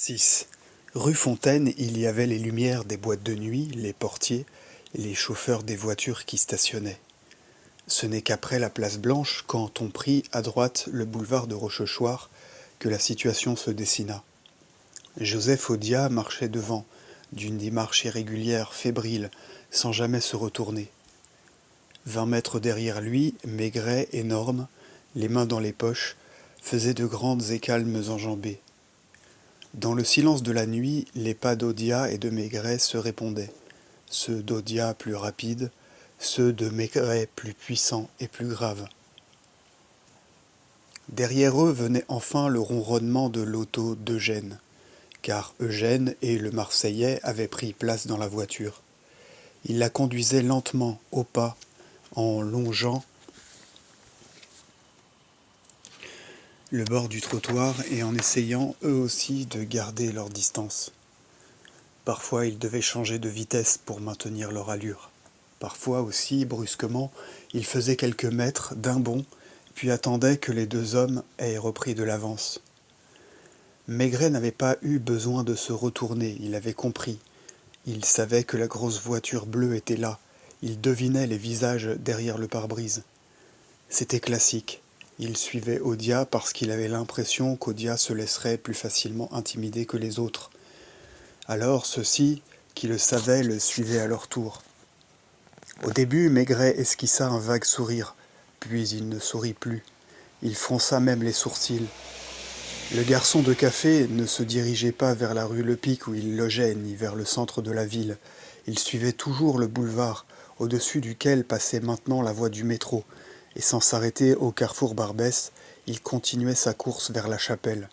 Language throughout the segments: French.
6. Rue Fontaine, il y avait les lumières des boîtes de nuit, les portiers, et les chauffeurs des voitures qui stationnaient. Ce n'est qu'après la place Blanche, quand on prit à droite le boulevard de Rochechouart, que la situation se dessina. Joseph Odia marchait devant, d'une démarche irrégulière, fébrile, sans jamais se retourner. 20 mètres derrière lui, Maigret, énorme, les mains dans les poches, faisait de grandes et calmes enjambées. Dans le silence de la nuit, les pas d'Odia et de Maigret se répondaient, ceux d'Odia plus rapides, ceux de Maigret plus puissants et plus graves. Derrière eux venait enfin le ronronnement de l'auto d'Eugène, car Eugène et le Marseillais avaient pris place dans la voiture. Ils la conduisaient lentement, au pas, en longeant le bord du trottoir et en essayant eux aussi de garder leur distance. Parfois ils devaient changer de vitesse pour maintenir leur allure. Parfois aussi, brusquement, ils faisaient quelques mètres d'un bond, puis attendaient que les deux hommes aient repris de l'avance. Maigret n'avait pas eu besoin de se retourner, il avait compris. Il savait que la grosse voiture bleue était là, il devinait les visages derrière le pare-brise. C'était classique. Il suivait Odia parce qu'il avait l'impression qu'Odia se laisserait plus facilement intimider que les autres. Alors ceux-ci, qui le savaient, le suivaient à leur tour. Au début, Maigret esquissa un vague sourire, puis il ne sourit plus. Il fronça même les sourcils. Le garçon de café ne se dirigeait pas vers la rue Le Pic où il logeait, ni vers le centre de la ville. Il suivait toujours le boulevard, au-dessus duquel passait maintenant la voie du métro, et sans s'arrêter au carrefour Barbès, il continuait sa course vers la chapelle.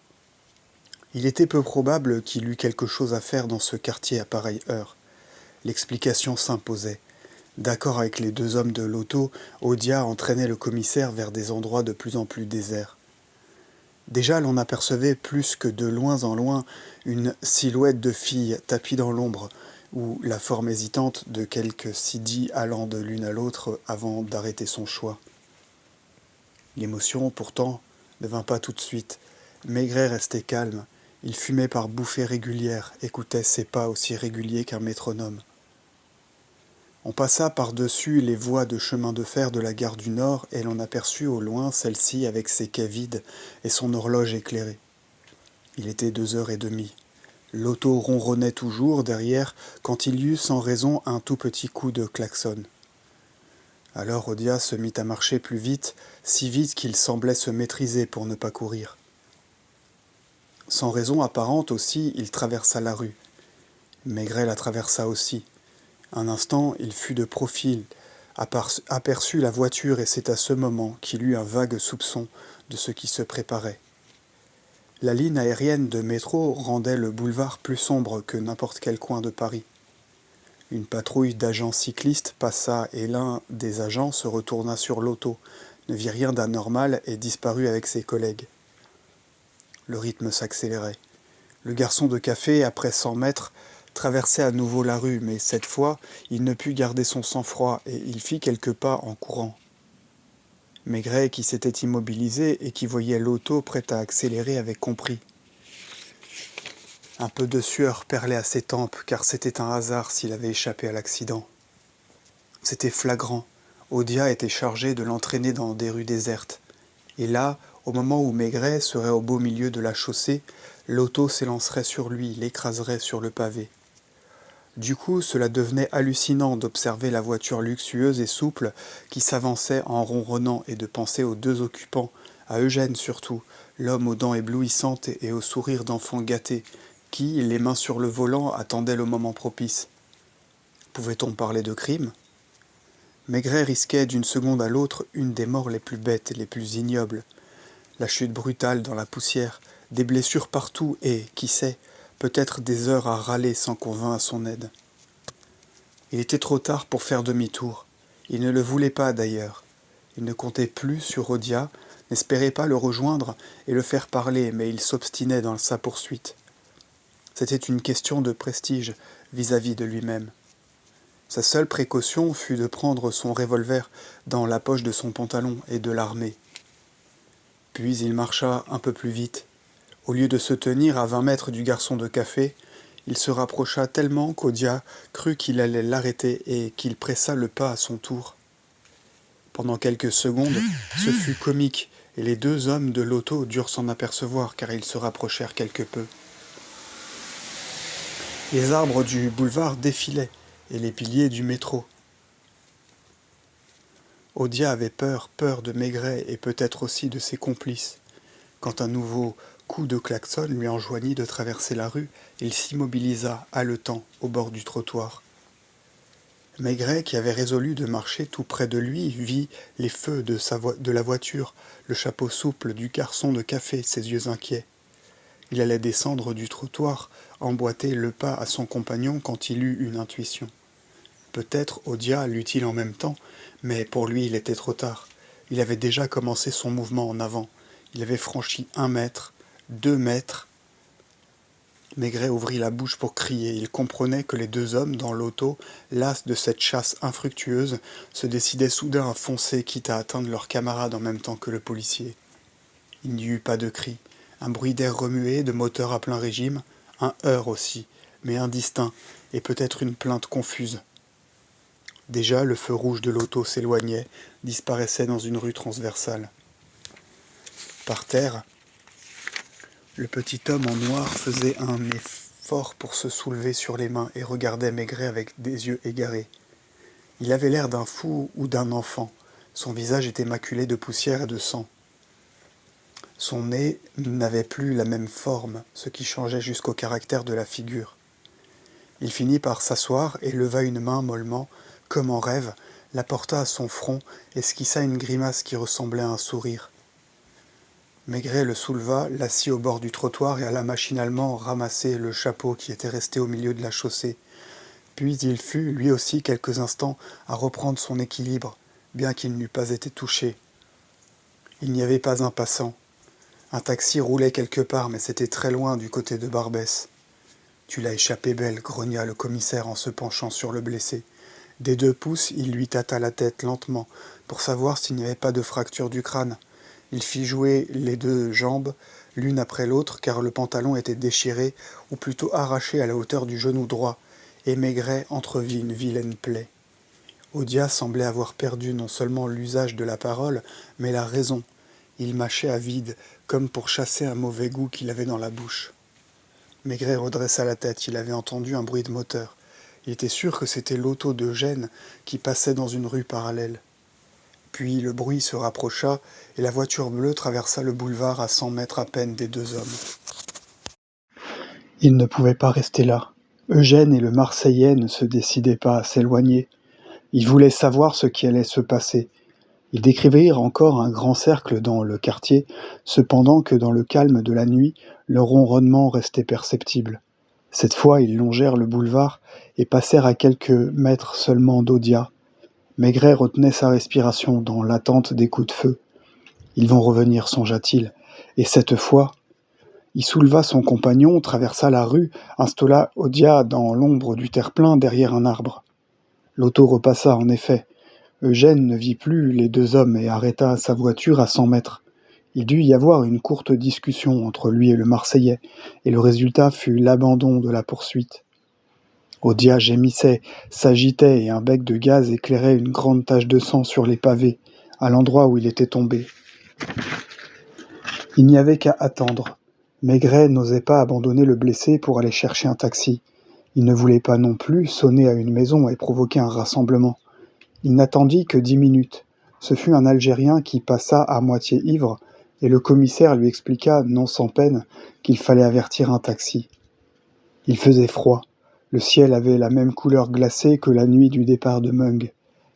Il était peu probable qu'il eût quelque chose à faire dans ce quartier à pareille heure. L'explication s'imposait. D'accord avec les deux hommes de l'auto, Odia entraînait le commissaire vers des endroits de plus en plus déserts. Déjà l'on apercevait plus que de loin en loin une silhouette de fille tapie dans l'ombre, ou la forme hésitante de quelques sidis allant de l'une à l'autre avant d'arrêter son choix. L'émotion, pourtant, ne vint pas tout de suite. Maigret restait calme. Il fumait par bouffées régulières, écoutait ses pas aussi réguliers qu'un métronome. On passa par-dessus les voies de chemin de fer de la gare du Nord et l'on aperçut au loin celle-ci avec ses quais vides et son horloge éclairée. Il était 2h30. L'auto ronronnait toujours derrière quand il y eut sans raison un tout petit coup de klaxon. Alors Odia se mit à marcher plus vite, si vite qu'il semblait se maîtriser pour ne pas courir. Sans raison apparente aussi, il traversa la rue. Maigret la traversa aussi. Un instant, il fut de profil, aperçut la voiture et c'est à ce moment qu'il eut un vague soupçon de ce qui se préparait. La ligne aérienne de métro rendait le boulevard plus sombre que n'importe quel coin de Paris. Une patrouille d'agents cyclistes passa et l'un des agents se retourna sur l'auto, ne vit rien d'anormal et disparut avec ses collègues. Le rythme s'accélérait. Le garçon de café, après 100 mètres, traversait à nouveau la rue, mais cette fois, il ne put garder son sang-froid et il fit quelques pas en courant. Maigret, qui s'était immobilisé et qui voyait l'auto prête à accélérer, avait compris. Un peu de sueur perlait à ses tempes, car c'était un hasard s'il avait échappé à l'accident. C'était flagrant. Odia était chargé de l'entraîner dans des rues désertes. Et là, au moment où Maigret serait au beau milieu de la chaussée, l'auto s'élancerait sur lui, l'écraserait sur le pavé. Du coup, cela devenait hallucinant d'observer la voiture luxueuse et souple qui s'avançait en ronronnant et de penser aux deux occupants, à Eugène surtout, l'homme aux dents éblouissantes et au sourire d'enfant gâté, qui, les mains sur le volant, attendait le moment propice. Pouvait-on parler de crime ? Maigret risquait d'une seconde à l'autre une des morts les plus bêtes et les plus ignobles. La chute brutale dans la poussière, des blessures partout et, qui sait, peut-être des heures à râler sans qu'on vînt à son aide. Il était trop tard pour faire demi-tour. Il ne le voulait pas d'ailleurs. Il ne comptait plus sur Odia, n'espérait pas le rejoindre et le faire parler, mais il s'obstinait dans sa poursuite. C'était une question de prestige vis-à-vis de lui-même. Sa seule précaution fut de prendre son revolver dans la poche de son pantalon et de l'armer. Puis il marcha un peu plus vite. Au lieu de se tenir à 20 mètres du garçon de café, il se rapprocha tellement qu'Odia crut qu'il allait l'arrêter et qu'il pressa le pas à son tour. Pendant quelques secondes, ce fut comique, et les deux hommes de l'auto durent s'en apercevoir car ils se rapprochèrent quelque peu. Les arbres du boulevard défilaient, et les piliers du métro. Odia avait peur de Maigret et peut-être aussi de ses complices. Quand un nouveau coup de klaxon lui enjoignit de traverser la rue, il s'immobilisa, haletant, au bord du trottoir. Maigret, qui avait résolu de marcher tout près de lui, vit les feux de la voiture, le chapeau souple du garçon de café, ses yeux inquiets. Il allait descendre du trottoir, emboîter le pas à son compagnon quand il eut une intuition. Peut-être Odia l'eut-il en même temps, mais pour lui il était trop tard. Il avait déjà commencé son mouvement en avant. Il avait franchi 1 mètre, 2 mètres. Maigret ouvrit la bouche pour crier. Il comprenait que les deux hommes dans l'auto, las de cette chasse infructueuse, se décidaient soudain à foncer, quitte à atteindre leurs camarades en même temps que le policier. Il n'y eut pas de cri. Un bruit d'air remué, de moteur à plein régime, un heurt aussi, mais indistinct, et peut-être une plainte confuse. Déjà, le feu rouge de l'auto s'éloignait, disparaissait dans une rue transversale. Par terre, le petit homme en noir faisait un effort pour se soulever sur les mains et regardait Maigret avec des yeux égarés. Il avait l'air d'un fou ou d'un enfant. Son visage était maculé de poussière et de sang. Son nez n'avait plus la même forme, ce qui changeait jusqu'au caractère de la figure. Il finit par s'asseoir et leva une main mollement, comme en rêve, la porta à son front, esquissa une grimace qui ressemblait à un sourire. Maigret le souleva, l'assit au bord du trottoir et alla machinalement ramasser le chapeau qui était resté au milieu de la chaussée. Puis il fut, lui aussi, quelques instants à reprendre son équilibre, bien qu'il n'eût pas été touché. Il n'y avait pas un passant. Un taxi roulait quelque part, mais c'était très loin du côté de Barbès. « Tu l'as échappé belle », grogna le commissaire en se penchant sur le blessé. Des 2 pouces, il lui tâta la tête lentement, pour savoir s'il n'y avait pas de fracture du crâne. Il fit jouer les 2 jambes, l'une après l'autre, car le pantalon était déchiré, ou plutôt arraché à la hauteur du genou droit, et Maigret entrevit une vilaine plaie. Odia semblait avoir perdu non seulement l'usage de la parole, mais la raison. Il mâchait à vide, comme pour chasser un mauvais goût qu'il avait dans la bouche. Maigret redressa la tête, il avait entendu un bruit de moteur. Il était sûr que c'était l'auto d'Eugène qui passait dans une rue parallèle. Puis le bruit se rapprocha et la voiture bleue traversa le boulevard à 100 mètres à peine des 2 hommes. Il ne pouvait pas rester là. Eugène et le Marseillais ne se décidaient pas à s'éloigner. Ils voulaient savoir ce qui allait se passer. Ils décrivirent encore un grand cercle dans le quartier, cependant que dans le calme de la nuit, le ronronnement restait perceptible. Cette fois, ils longèrent le boulevard et passèrent à quelques mètres seulement d'Odia. Maigret retenait sa respiration dans l'attente des coups de feu. Ils vont revenir, songea-t-il, et cette fois, il souleva son compagnon, traversa la rue, installa Odia dans l'ombre du terre-plein derrière un arbre. L'auto repassa, en effet. Eugène ne vit plus les 2 hommes et arrêta sa voiture à 100 mètres. Il dut y avoir une courte discussion entre lui et le Marseillais, et le résultat fut l'abandon de la poursuite. Odia gémissait, s'agitait, et un bec de gaz éclairait une grande tache de sang sur les pavés, à l'endroit où il était tombé. Il n'y avait qu'à attendre. Maigret n'osait pas abandonner le blessé pour aller chercher un taxi. Il ne voulait pas non plus sonner à une maison et provoquer un rassemblement. Il n'attendit que 10 minutes. Ce fut un Algérien qui passa à moitié ivre, et le commissaire lui expliqua, non sans peine, qu'il fallait avertir un taxi. Il faisait froid. Le ciel avait la même couleur glacée que la nuit du départ de Meung.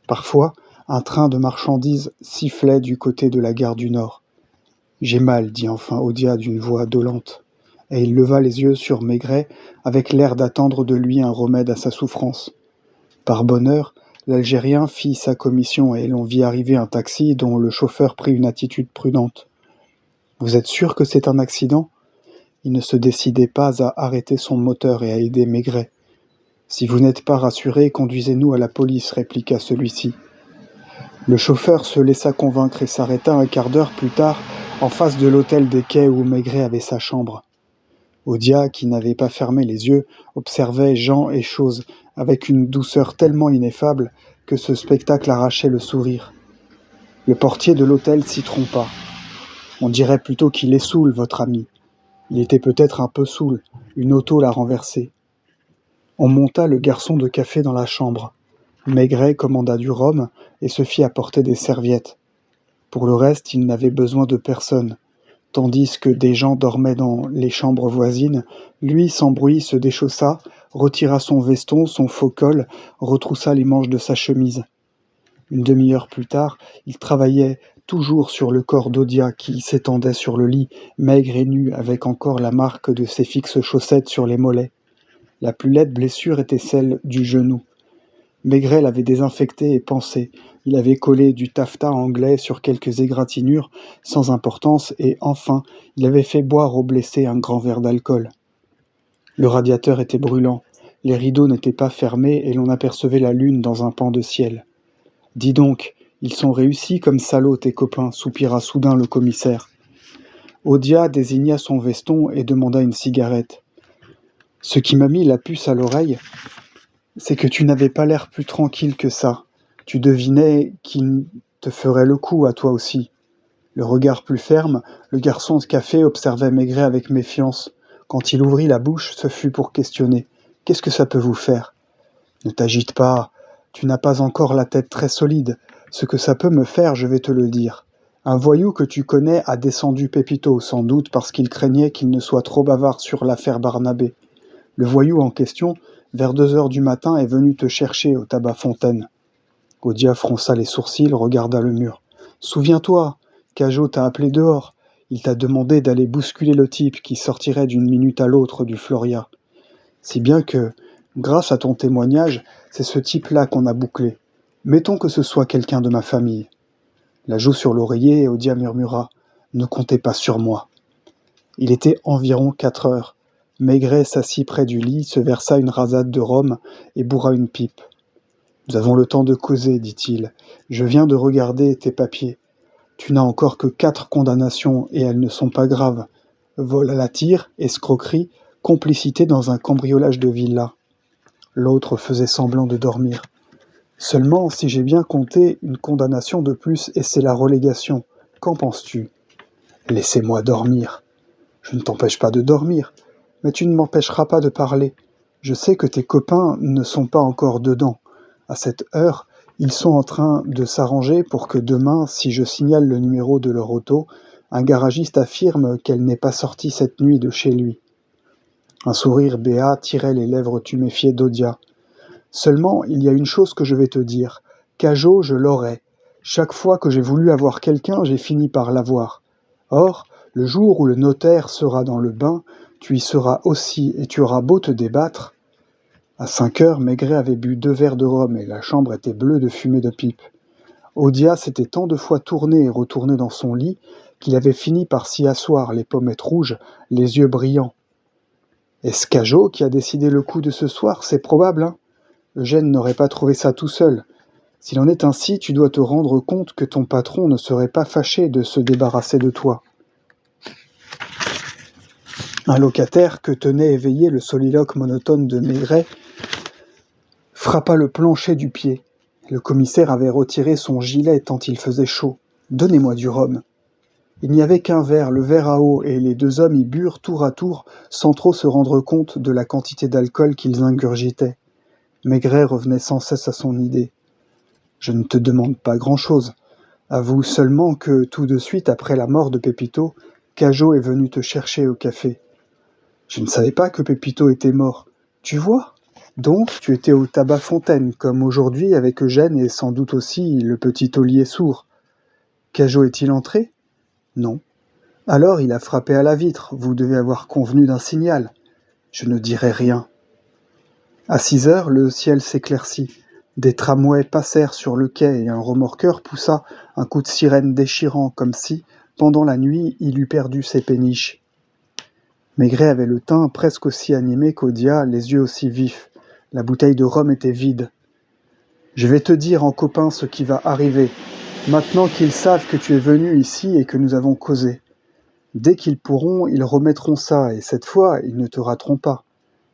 Parfois, un train de marchandises sifflait du côté de la gare du Nord. « J'ai mal, dit enfin Odia d'une voix dolente, et il leva les yeux sur Maigret avec l'air d'attendre de lui un remède à sa souffrance. Par bonheur, l'Algérien fit sa commission et l'on vit arriver un taxi dont le chauffeur prit une attitude prudente. « Vous êtes sûr que c'est un accident ?» Il ne se décidait pas à arrêter son moteur et à aider Maigret. « Si vous n'êtes pas rassuré, conduisez-nous à la police, répliqua celui-ci. Le chauffeur se laissa convaincre et s'arrêta un quart d'heure plus tard en face de l'hôtel des quais où Maigret avait sa chambre. Odia, qui n'avait pas fermé les yeux, observait gens et choses avec une douceur tellement ineffable que ce spectacle arrachait le sourire. Le portier de l'hôtel s'y trompa. On dirait plutôt qu'il est saoul, votre ami. Il était peut-être un peu saoul, une auto l'a renversé. On monta le garçon de café dans la chambre. Maigret commanda du rhum et se fit apporter des serviettes. Pour le reste, il n'avait besoin de personne. Tandis que des gens dormaient dans les chambres voisines, lui, sans bruit, se déchaussa, retira son veston, son faux col, retroussa les manches de sa chemise. Une demi-heure plus tard, il travaillait toujours sur le corps d'Odia qui s'étendait sur le lit, maigre et nu, avec encore la marque de ses fixes chaussettes sur les mollets. La plus laide blessure était celle du genou. Maigret l'avait désinfecté et pansé. Il avait collé du taffetas anglais sur quelques égratignures sans importance et, enfin, il avait fait boire au blessé un grand verre d'alcool. Le radiateur était brûlant. Les rideaux n'étaient pas fermés et l'on apercevait la lune dans un pan de ciel. « Dis donc, ils sont réussis comme salauds tes copains » soupira soudain le commissaire. Odia désigna son veston et demanda une cigarette. « Ce qui m'a mis la puce à l'oreille, c'est que tu n'avais pas l'air plus tranquille que ça. Tu devinais qu'il te ferait le coup à toi aussi. » Le regard plus ferme, le garçon de café observait Maigret avec méfiance. Quand il ouvrit la bouche, ce fut pour questionner. « Qu'est-ce que ça peut vous faire ? » ?»« Ne t'agite pas, tu n'as pas encore la tête très solide. Ce que ça peut me faire, je vais te le dire. Un voyou que tu connais a descendu Pépito, sans doute parce qu'il craignait qu'il ne soit trop bavard sur l'affaire Barnabé. Le voyou en question, vers 2 heures du matin, est venu te chercher au tabac Fontaine. » Odia fronça les sourcils, regarda le mur. « Souviens-toi, Cajo t'a appelé dehors. Il t'a demandé d'aller bousculer le type qui sortirait d'une minute à l'autre du Floria. Si bien que, grâce à ton témoignage, c'est ce type-là qu'on a bouclé. Mettons que ce soit quelqu'un de ma famille. » La joue sur l'oreiller, Odia murmura. « Ne comptez pas sur moi. » Il était environ 4 heures. Maigret s'assit près du lit, se versa une rasade de rhum et bourra une pipe. « Nous avons le temps de causer, dit-il. Je viens de regarder tes papiers. Tu n'as encore que 4 condamnations et elles ne sont pas graves. Vol à la tire, escroquerie, complicité dans un cambriolage de villa. » L'autre faisait semblant de dormir. « Seulement, si j'ai bien compté, une condamnation de plus et c'est la relégation. Qu'en penses-tu ? » ?»« Laissez-moi dormir. »« Je ne t'empêche pas de dormir, mais tu ne m'empêcheras pas de parler. Je sais que tes copains ne sont pas encore dedans. À cette heure, ils sont en train de s'arranger pour que demain, si je signale le numéro de leur auto, un garagiste affirme qu'elle n'est pas sortie cette nuit de chez lui. » Un sourire béat tirait les lèvres tuméfiées d'Odia. « Seulement, il y a une chose que je vais te dire. Cajo, je l'aurai. Chaque fois que j'ai voulu avoir quelqu'un, j'ai fini par l'avoir. Or, le jour où le notaire sera dans le bain, tu y seras aussi et tu auras beau te débattre. » À 5 heures, Maigret avait bu 2 verres de rhum et la chambre était bleue de fumée de pipe. Odia s'était tant de fois tourné et retourné dans son lit qu'il avait fini par s'y asseoir, les pommettes rouges, les yeux brillants. « Est-ce Cajo qui a décidé le coup de ce soir ? C'est probable, hein ? Eugène n'aurait pas trouvé ça tout seul. S'il en est ainsi, tu dois te rendre compte que ton patron ne serait pas fâché de se débarrasser de toi. » Un locataire que tenait éveillé le soliloque monotone de Maigret frappa le plancher du pied. Le commissaire avait retiré son gilet tant il faisait chaud. « Donnez-moi du rhum. » Il n'y avait qu'un verre, le verre à eau, et les 2 hommes y burent tour à tour, sans trop se rendre compte de la quantité d'alcool qu'ils ingurgitaient. Maigret revenait sans cesse à son idée. « Je ne te demande pas grand-chose. Avoue seulement que, tout de suite après la mort de Pépito, Cajo est venu te chercher au café. »« Je ne savais pas que Pépito était mort. Tu vois ? Donc, tu étais au tabac Fontaine, comme aujourd'hui avec Eugène et sans doute aussi le petit taulier sourd. Cajo est-il entré ? Non. Alors il a frappé à la vitre, vous devez avoir convenu d'un signal. Je ne dirai rien. » À 6 heures, le ciel s'éclaircit. Des tramways passèrent sur le quai et un remorqueur poussa un coup de sirène déchirant, comme si, pendant la nuit, il eût perdu ses péniches. Maigret avait le teint presque aussi animé qu'Odia, les yeux aussi vifs. La bouteille de rhum était vide. « Je vais te dire en copain ce qui va arriver. Maintenant qu'ils savent que tu es venu ici et que nous avons causé. Dès qu'ils pourront, ils remettront ça, et cette fois, ils ne te rateront pas.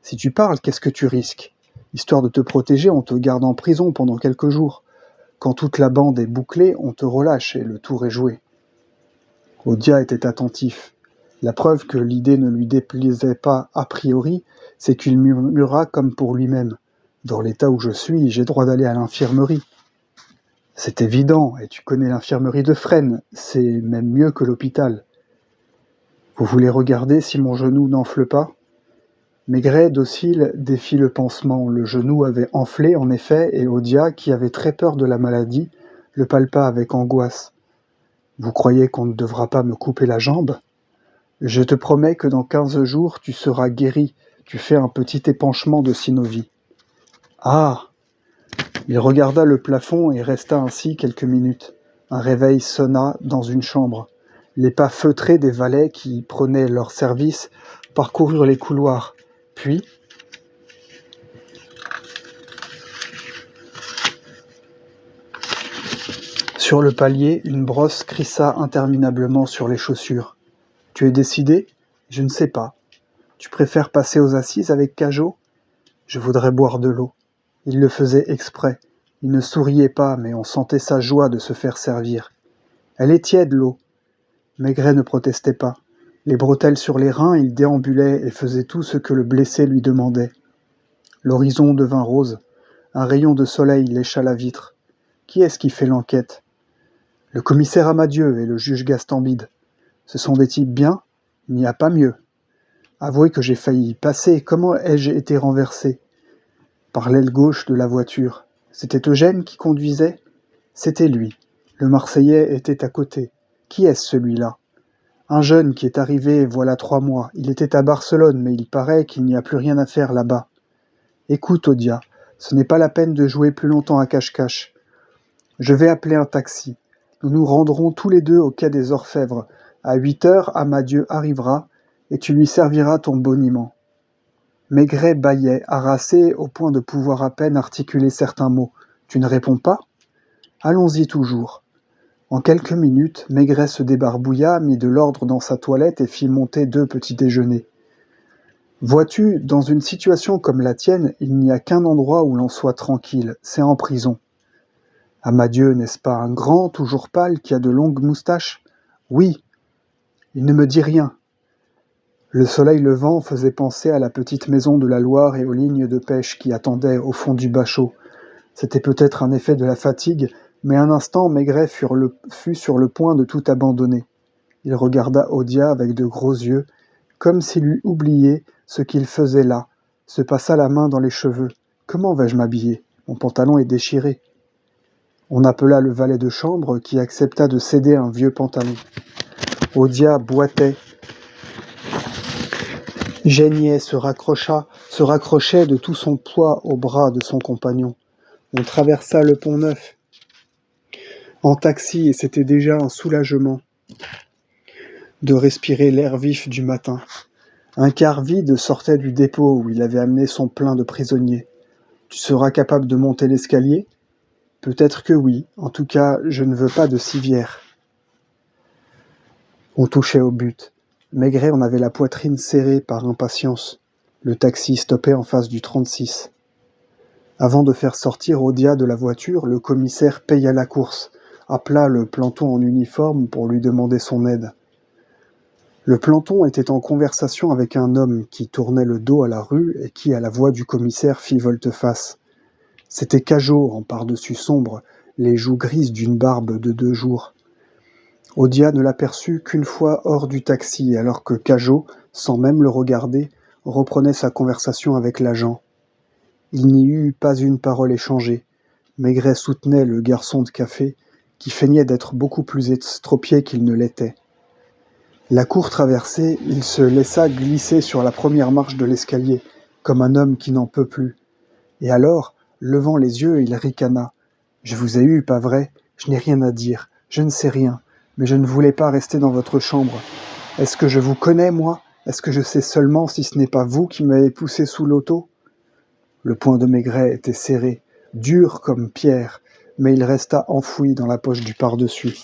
Si tu parles, qu'est-ce que tu risques? Histoire de te protéger, on te garde en prison pendant quelques jours. Quand toute la bande est bouclée, on te relâche et le tour est joué. Odia était attentif. La preuve que l'idée ne lui déplaisait pas a priori, c'est qu'il murmura comme pour lui-même. Dans l'état où je suis, j'ai droit d'aller à l'infirmerie. C'est évident, et tu connais l'infirmerie de Fresnes, c'est même mieux que l'hôpital. Vous voulez regarder si mon genou n'enfle pas? Maigret, docile, défit le pansement. Le genou avait enflé, en effet, et Odia, qui avait très peur de la maladie, le palpa avec angoisse. Vous croyez qu'on ne devra pas me couper la jambe? Je te promets que dans 15 jours, tu seras guéri. Tu fais un petit épanchement de synovie. Ah! Il regarda le plafond et resta ainsi quelques minutes. Un réveil sonna dans une chambre. Les pas feutrés des valets qui prenaient leur service parcoururent les couloirs. Puis, sur le palier, une brosse crissa interminablement sur les chaussures. « Tu es décidé ? » ?»« Je ne sais pas. »« Tu préfères passer aux assises avec Cajot ? » ?»« Je voudrais boire de l'eau. » Il le faisait exprès. Il ne souriait pas, mais on sentait sa joie de se faire servir. « Elle est tiède, l'eau. » Maigret ne protestait pas. Les bretelles sur les reins, il déambulait et faisait tout ce que le blessé lui demandait. L'horizon devint rose. Un rayon de soleil lécha la vitre. Qui est-ce qui fait l'enquête? Le commissaire Amadieu et le juge Gastambide. Ce sont des types bien? Il n'y a pas mieux. Avouez que j'ai failli y passer. Comment ai-je été renversé? Par l'aile gauche de la voiture. C'était Eugène qui conduisait? C'était lui. Le Marseillais était à côté. Qui est-ce celui-là? Un jeune qui est arrivé voilà 3 mois. Il était à Barcelone, mais il paraît qu'il n'y a plus rien à faire là-bas. Écoute, Odia, ce n'est pas la peine de jouer plus longtemps à cache-cache. Je vais appeler un taxi. Nous nous rendrons tous les deux au quai des Orfèvres. À 8 heures, Amadieu arrivera, et tu lui serviras ton boniment. Maigret bâillait, harassé au point de pouvoir à peine articuler certains mots. Tu ne réponds pas? Allons-y toujours. En quelques minutes, Maigret se débarbouilla, mit de l'ordre dans sa toilette et fit monter 2 petits déjeuners. Vois-tu, dans une situation comme la tienne, il n'y a qu'un endroit où l'on soit tranquille, c'est en prison. Amadieu, n'est-ce pas un grand, toujours pâle, qui a de longues moustaches? Oui. Il ne me dit rien. Le soleil levant faisait penser à la petite maison de la Loire et aux lignes de pêche qui attendaient au fond du bachot. C'était peut-être un effet de la fatigue, mais un instant Maigret fut sur le point de tout abandonner. Il regarda Odia avec de gros yeux, comme s'il eût oublié ce qu'il faisait là, se passa la main dans les cheveux. « Comment vais-je m'habiller? Mon pantalon est déchiré. » On appela le valet de chambre qui accepta de céder un vieux pantalon. Odia boitait, geignait, se raccrochait de tout son poids au bras de son compagnon. On traversa le Pont-Neuf en taxi et c'était déjà un soulagement de respirer l'air vif du matin. Un car vide sortait du dépôt où il avait amené son plein de prisonniers. Tu seras capable de monter l'escalier? Peut-être que oui, en tout cas, je ne veux pas de civière. On touchait au but. Maigret en avait la poitrine serrée par impatience. Le taxi stoppait en face du 36. Avant de faire sortir Odia de la voiture, le commissaire paya la course, appela le planton en uniforme pour lui demander son aide. Le planton était en conversation avec un homme qui tournait le dos à la rue et qui, à la voix du commissaire, fit volte-face. C'était Cajot, en par-dessus sombre, les joues grises d'une barbe de 2 jours. Odia ne l'aperçut qu'une fois hors du taxi, alors que Cajot, sans même le regarder, reprenait sa conversation avec l'agent. Il n'y eut pas une parole échangée. Maigret soutenait le garçon de café, qui feignait d'être beaucoup plus estropié qu'il ne l'était. La cour traversée, il se laissa glisser sur la première marche de l'escalier, comme un homme qui n'en peut plus. Et alors, levant les yeux, il ricana. « Je vous ai eu, pas vrai? Je n'ai rien à dire. Je ne sais rien. Mais je ne voulais pas rester dans votre chambre. Est-ce que je vous connais, moi? Est-ce que je sais seulement si ce n'est pas vous qui m'avez poussé sous l'auto ?» Le poing de Maigret était serré, dur comme pierre, mais il resta enfoui dans la poche du par-dessus.